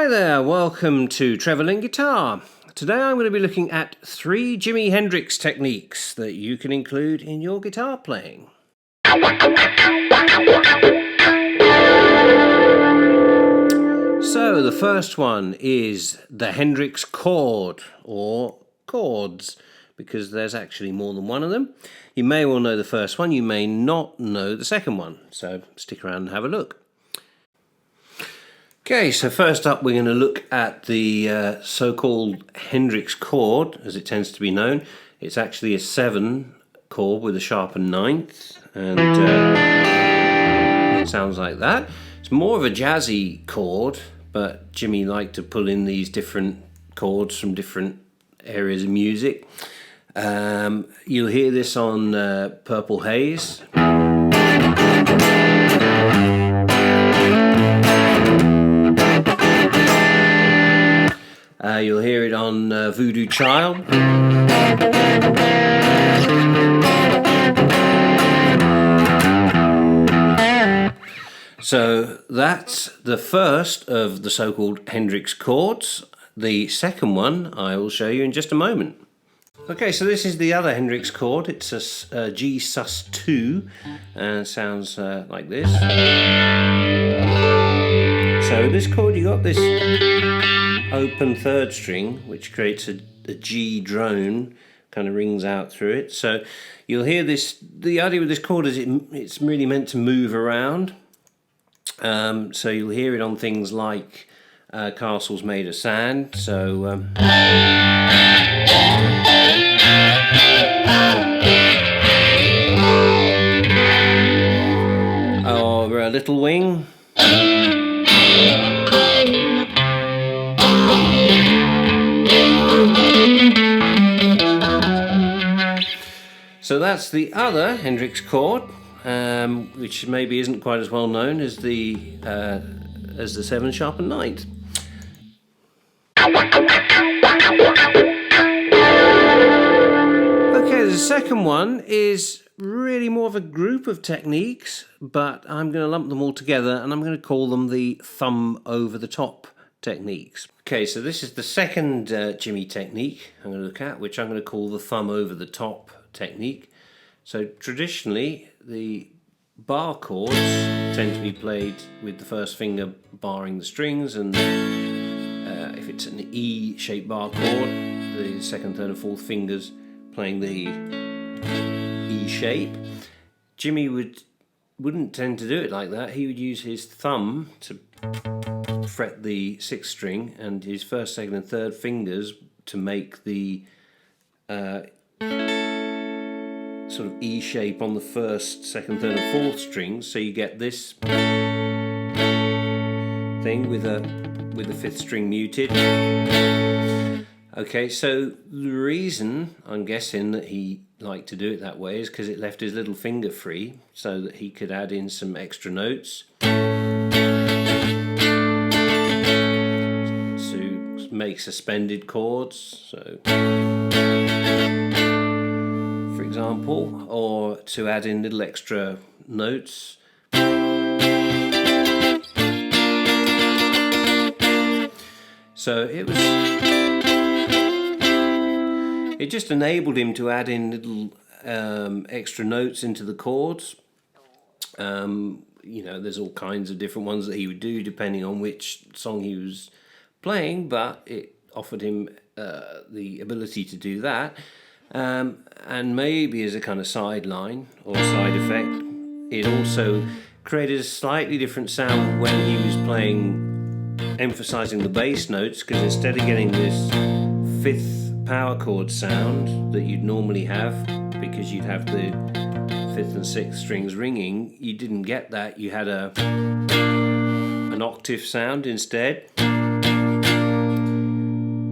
Hi there, welcome to Trevorling Guitar. Today I'm going to be looking at 3 Jimi Hendrix techniques that you can include in your guitar playing. So the first one is the Hendrix chord, or chords, because there's actually more than one of them. You may well know the first one, you may not know the second one, so stick around and have a look. Okay, so first up we're going to look at the so-called Hendrix chord, as it tends to be known. It's actually a 7 chord with a sharpened ninth, and it sounds like that. It's more of a jazzy chord, but Jimmy liked to pull in these different chords from different areas of music. You'll hear this on Purple Haze. You'll hear it on Voodoo Child. So that's the first of the so-called Hendrix chords. The second one I will show you in just a moment. Okay, so this is the other Hendrix chord. It's a G sus2 and sounds like this. So this chord, you got this open third string, which creates a G drone, kind of rings out through it. So you'll hear this. The idea with this chord is it's really meant to move around. So you'll hear it on things like Castles Made of Sand. So or Little Wing. So that's the other Hendrix chord, which maybe isn't quite as well known as the 7 sharpened ninth. Okay, the second one is really more of a group of techniques, but I'm going to lump them all together and I'm going to call them the thumb over the top techniques. Okay, so this is the second Jimmy technique I'm going to look at, which I'm going to call the thumb over the top technique. So traditionally the bar chords tend to be played with the first finger barring the strings, and if it's an E-shaped bar chord, the second, third and fourth fingers playing the E shape. Jimmy wouldn't tend to do it like that. He would use his thumb to fret the 6th string and his first, second and third fingers to make the sort of E shape on the first, second, third and fourth strings, so you get this thing with the 5th string muted. Okay, so the reason I'm guessing that he liked to do it that way is because it left his little finger free so that he could add in some extra notes to make suspended chords, so for example, or to add in little extra notes. So it just enabled him to add in little extra notes into the chords. You know, there's all kinds of different ones that he would do depending on which song he was playing, but it offered him the ability to do that. And maybe as a kind of sideline or side effect, it also created a slightly different sound when he was playing, emphasizing the bass notes, because instead of getting this 5th power chord sound that you'd normally have, because you'd have the 5th and 6th strings ringing, you didn't get that. You had an octave sound instead,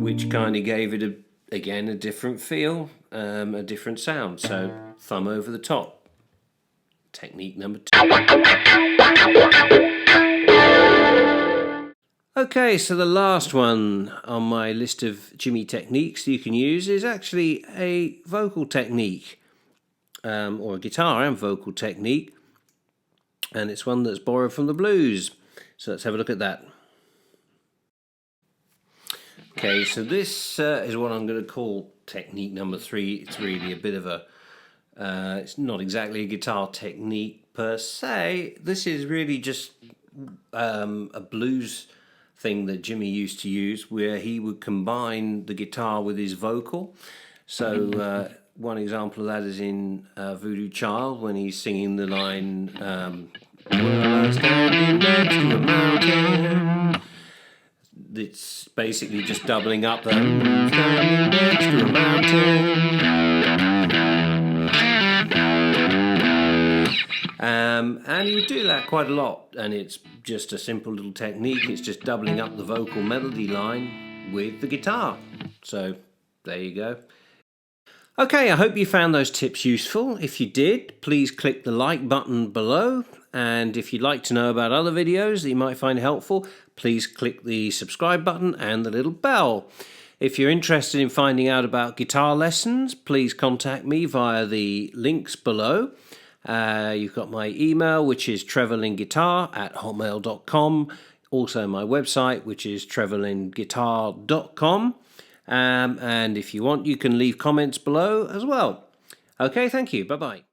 which kind of gave it again a different feel, a different sound. So thumb over the top, technique number 2. Okay, so the last one on my list of Jimmy techniques you can use is actually a vocal technique, or a guitar and vocal technique, and it's one that's borrowed from the blues. So let's have a look at that. Okay, so this is what I'm going to call technique number 3. It's really a bit of a, it's not exactly a guitar technique per se. This is really just a blues thing that Jimmy used to use, where he would combine the guitar with his vocal. So one example of that is in Voodoo Child, when he's singing the line, "Well, standing next to a mountain." It's basically just doubling up the "standing next to a mountain." And you do that quite a lot, and it's just a simple little technique. It's just doubling up the vocal melody line with the guitar. So there you go. Okay, I hope you found those tips useful. If you did, please click the like button below. And if you'd like to know about other videos that you might find helpful, please click the subscribe button and the little bell. If you're interested in finding out about guitar lessons, please contact me via the links below. You've got my email, which is trevorlinguitar@hotmail.com. Also my website, which is trevorlinguitar.com. And if you want, you can leave comments below as well. Okay, thank you. Bye-bye.